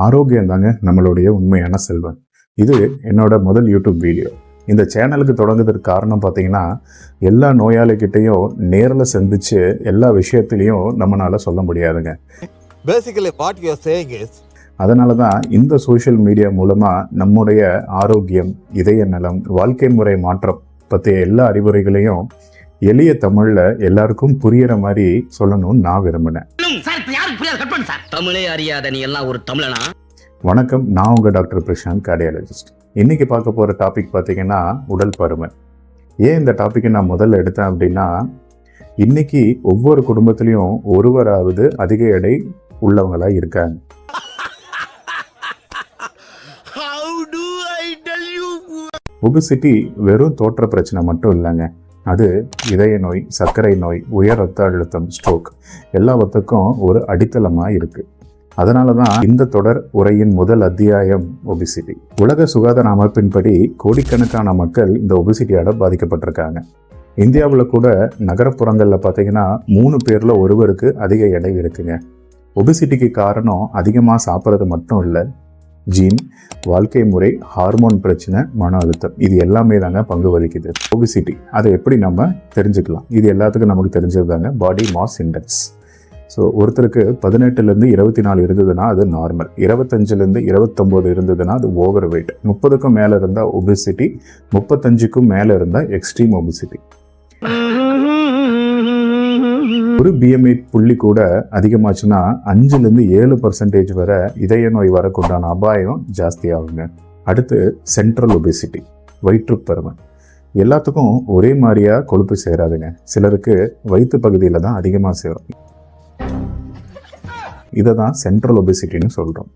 ஆரோக்கியம் தாங்க நம்மளுடைய உண்மையான செல்வம். இது என்னோட முதல் யூடியூப் வீடியோ. இந்த சேனலுக்கு தொடங்குறதுக்கு காரணம் பார்த்தீங்கன்னா, எல்லா நோயாளிகிட்டையும் நேரில் சந்திச்சு எல்லா விஷயத்திலையும் நம்மளால சொல்ல முடியாதுங்க. Basically what you are saying is, அதனால தான் இந்த சோஷியல் மீடியா மூலமாக நம்முடைய ஆரோக்கியம், இதய நலம், வாழ்க்கை முறை மாற்றம் பற்றிய எல்லா அறிவுரைகளையும் எளிய தமிழில் எல்லாருக்கும் புரியிற மாதிரி சொல்லணும்னு நான் விரும்பினேன். தமிழே அறியாத நீ எல்லாம் ஒரு தமிழனா? வணக்கம், நான் உங்கள் டாக்டர் பிரசாந்த், கார்டியாலஜிஸ்ட். இன்னைக்கு பார்க்க போகிற டாபிக் பார்த்தீங்கன்னா உடல் பருமன். ஏன் இந்த டாப்பிக்கை நான் முதல்ல எடுத்தேன் அப்படின்னா, இன்னைக்கு ஒவ்வொரு குடும்பத்திலையும் ஒருவராவது அதிக எடை உள்ளவங்களாக இருக்காங்க. ஒபிசிட்டி வெறும் தோற்ற பிரச்சனை மட்டும் இல்லைங்க, அது இதய நோய், சர்க்கரை நோய், உயர் ரத்த அழுத்தம், ஸ்ட்ரோக் எல்லாவற்றுக்கும் ஒரு அடித்தளமாக இருக்குது. அதனால தான் இந்த தொடர் உரையின் முதல் அத்தியாயம் ஒபிசிட்டி. உலக சுகாதார அமைப்பின்படி கோடிக்கணக்கான மக்கள் இந்த ஒபிசிட்டியால் பாதிக்கப்பட்டிருக்காங்க. இந்தியாவில் கூட நகரப்புறங்களில் பார்த்தீங்கன்னா 3 பேரில் ஒருவருக்கு அதிக எடை இருக்குங்க. ஒபிசிட்டிக்கு காரணம் அதிகமாக சாப்பிட்றது மட்டும் இல்லை, ஜீன், வாழ்க்கை முறை, ஹார்மோன் பிரச்சனை, மன அழுத்தம், இது எல்லாமே தாங்க பங்கு வகிக்குது. ஒபிசிட்டி அதை எப்படி நம்ம தெரிஞ்சுக்கலாம்? இது எல்லாத்துக்கும் நமக்கு தெரிஞ்சது தாங்க பாடி மாஸ் இண்டெக்ஸ். ஸோ ஒருத்தருக்கு 18லேருந்து 24 இருந்ததுன்னா அது நார்மல், 25லேருந்து 29 இருந்ததுன்னா அது ஓவர் வெயிட், 30க்கும் மேலே இருந்தால் ஒபிசிட்டி, 35க்கும் மேலே இருந்தால் எக்ஸ்ட்ரீம் ஒபிசிட்டி. ஒரு BMI புள்ளி கூட அதிகமாச்சுன்னா 5லேருந்து 7% வரை இதய நோய் வரக்குண்டான அபாயம் ஜாஸ்தியாகுங்க. அடுத்து சென்ட்ரல் ஒபிசிட்டி, வயிற்றுப்பருமன். எல்லாத்துக்கும் ஒரே மாதிரியா கொழுப்பு சேராதுங்க. சிலருக்கு வயிற்று பகுதியில் தான் அதிகமாக சேரும். இதை தான் சென்ட்ரல் ஒபிசிட்டின்னு சொல்கிறோம்.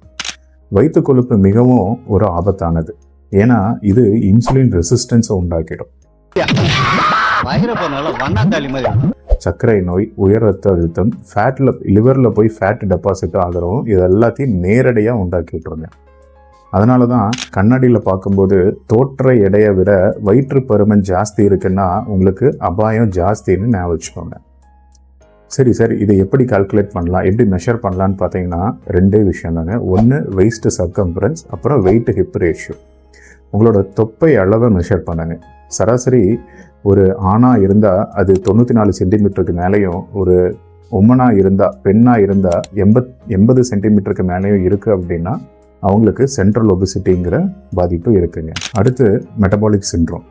வயிற்று கொழுப்பு மிகவும் ஒரு ஆபத்தானது. ஏன்னா இது இன்சுலின் ரெசிஸ்டன்ஸை உண்டாக்கிடும். சர்க்கரை நோய், உயர் ரத்த அழுத்தம், லிவரில் போய் ஃபேட் டெபாசிட் ஆகிறோம், இது எல்லாத்தையும் நேரடியாக உண்டாக்கி விட்டுருங்க. அதனால தான் கண்ணாடியில் பார்க்கும்போது தோற்ற எடையை விட வயிற்று பருமன் ஜாஸ்தி இருக்குன்னா உங்களுக்கு அபாயம் ஜாஸ்தின்னு ஞாபகம் வச்சுக்கோங்க. சரி, இதை எப்படி கால்குலேட் பண்ணலாம், எப்படி மெஷர் பண்ணலான்னு பார்த்தீங்கன்னா 2 விஷயம் தாங்க. ஒன்று வெயிஸ்ட் சர்க்கம்ஃபரன்ஸ், அப்புறம் வெயிட் ஹிப் ரேஷியோ. உங்களோட தொப்பை அளவை மெஷர் பண்ணுங்க. சராசரி ஒரு ஆணாக இருந்தால் அது 94 சென்டிமீட்டருக்கு மேலேயும், ஒரு உமனாக இருந்தால், பெண்ணாக இருந்தால் 80 சென்டிமீட்டருக்கு மேலேயும் இருக்குது அப்படின்னா அவங்களுக்கு சென்ட்ரல் ஒபிசிட்டிங்கிற பாதிப்பு இருக்குங்க. அடுத்து மெட்டபாலிக் சிண்ட்ரோம்.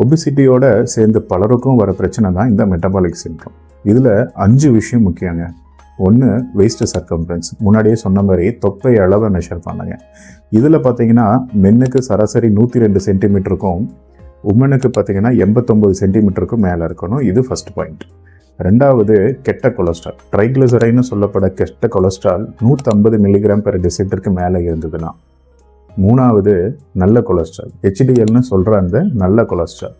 ஒபிசிட்டியோட சேர்ந்து பலருக்கும் வர பிரச்சனை தான் இந்த மெட்டபாலிக் சிண்ட்ரோம். இதில் 5 விஷயம் முக்கியங்க. ஒன்று வெயிஸ்ட் சர்க்கம்ஃபரன்ஸ், முன்னாடியே சொன்ன மாதிரி தொப்பை அளவை மெஷர் பண்ணுங்க. இதில் பார்த்தீங்கன்னா மென்னுக்கு சராசரி 102 சென்டிமீட்டருக்கும், உமனுக்கு பார்த்தீங்கன்னா 89 சென்டிமீட்டருக்கும் மேலே இருக்கணும். இது ஃபர்ஸ்ட் பாயிண்ட். ரெண்டாவது கெட்ட கொலஸ்ட்ரால், ட்ரைக்ளிசரைன்னு சொல்லப்பட கெட்ட கொலஸ்ட்ரால் 150 mg/dL மேலே இருந்ததுன்னா. மூணாவது நல்ல கொலஸ்ட்ரால், HDLன்னு சொல்கிற அந்த நல்ல கொலஸ்ட்ரால்.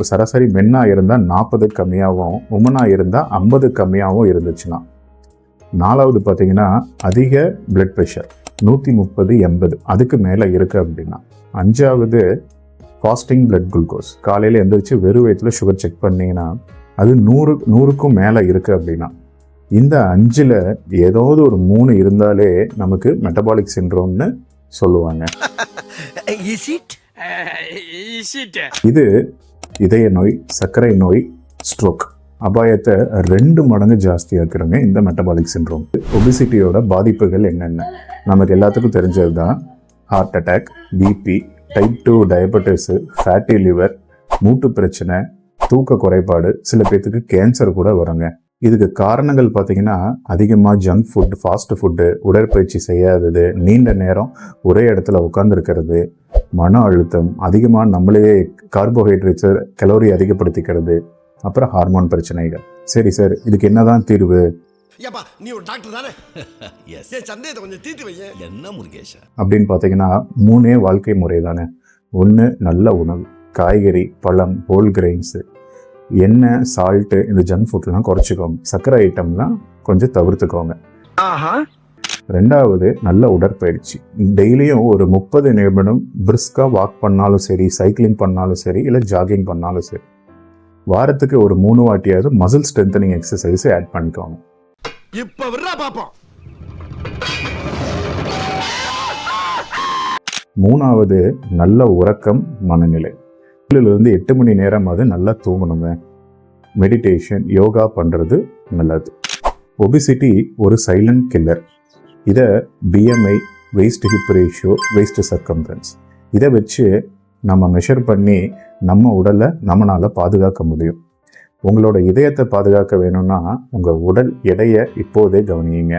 சராசரி மென்னாக இருந்தால் 40 கம்மியாகவும், உமனாக இருந்தால் 50 கம்மியாகவும் இருந்துச்சுன்னா. நாலாவது பார்த்தீங்கன்னா அதிக பிளட் ப்ரெஷர் 130/80 அதுக்கு மேலே இருக்குது அப்படின்னா. அஞ்சாவது ஃபாஸ்டிங் பிளட் குளுக்கோஸ், காலையில் எழுந்திரிச்சு வெறும் வயிற்றில் சுகர் செக் பண்ணிங்கன்னா அது 100க்கும் மேலே இருக்குது அப்படின்னா. இந்த 5ல் ஏதாவது ஒரு 3 இருந்தாலே நமக்கு மெட்டபாலிக் சிண்ட்ரோம்னு சொல்லுவாங்க. இது இதய நோய், சர்க்கரை நோய், ஸ்ட்ரோக் அபாயத்தை 2 மடங்கு ஜாஸ்தியாக்குறோங்க இந்த மெட்டபாலிக் சிண்ட்ரோம். ஒபிசிட்டியோட பாதிப்புகள் என்னென்ன நமக்கு எல்லாத்துக்கும் தெரிஞ்சது தான். Heart attack, BP, type 2 diabetes, fatty liver, மூட்டு பிரச்சனை, தூக்க குறைபாடு, சில பேர்த்துக்கு கேன்சர் கூட வருங்க. இதுக்கு காரணங்கள் பார்த்தீங்கன்னா அதிகமாக ஜங்க் ஃபுட், ஃபாஸ்ட் ஃபுட்டு, உடற்பயிற்சி செய்யாதது, நீண்ட நேரம் ஒரே இடத்துல உட்காந்துருக்கிறது, மன அழுத்தம், அதிகமாக நம்மளே கார்போஹைட்ரேட்ஸை கலோரி அதிகப்படுத்திக்கிறது, அப்புறம் ஹார்மோன் பிரச்சனைகள். சரி, இதுக்கு என்னதான் தீர்வு? அப்படின்னு பார்த்தீங்கன்னா 3 வாழ்க்கை முறை தானே. ஒன்று நல்ல உணவு, காய்கறி, பழம், ஹோல் கிரெயின்ஸு, எண்ணெய், சால்ட்டு, இந்த ஜங்க் ஃபுட்லாம் குறைச்சிக்கோங்க. சர்க்கரை ஐட்டம்லாம் கொஞ்சம் தவிர்த்துக்கோங்க. ரெண்டாவது நல்ல உடற்பயிற்சி. டெய்லியும் ஒரு 30 நிமிடம் பிரிஸ்காக வாக் பண்ணாலும் சரி, சைக்கிளிங் பண்ணாலும் சரி, இல்லை ஜாகிங் பண்ணாலும் சரி. வாரத்துக்கு ஒரு 3 வாட்டியாவது மசில் ஸ்ட்ரென்தனிங் எக்ஸசைஸ் ஆட் பண்ணிக்கோங்க. இப்ப விடுறா பாப்போம். மூணாவது நல்ல உறக்கம், மனநிலை. 7லிருந்து 8 மணி நேரம் அது நல்லா தூங்கணுங்க. மெடிடேஷன், யோகா பண்ணுறது நல்லது. ஒபிசிட்டி ஒரு சைலண்ட் கில்லர். இதை BMI, waist hip ratio, waist circumference இதை வச்சு நம்ம மெஷர் பண்ணி நம்ம உடலை நம்மளால் பாதுகாக்க முடியும். உங்களோட இதயத்தை பாதுகாக்க வேணும்னா உங்கள் உடல் எடையை இப்போதே கவனியுங்க.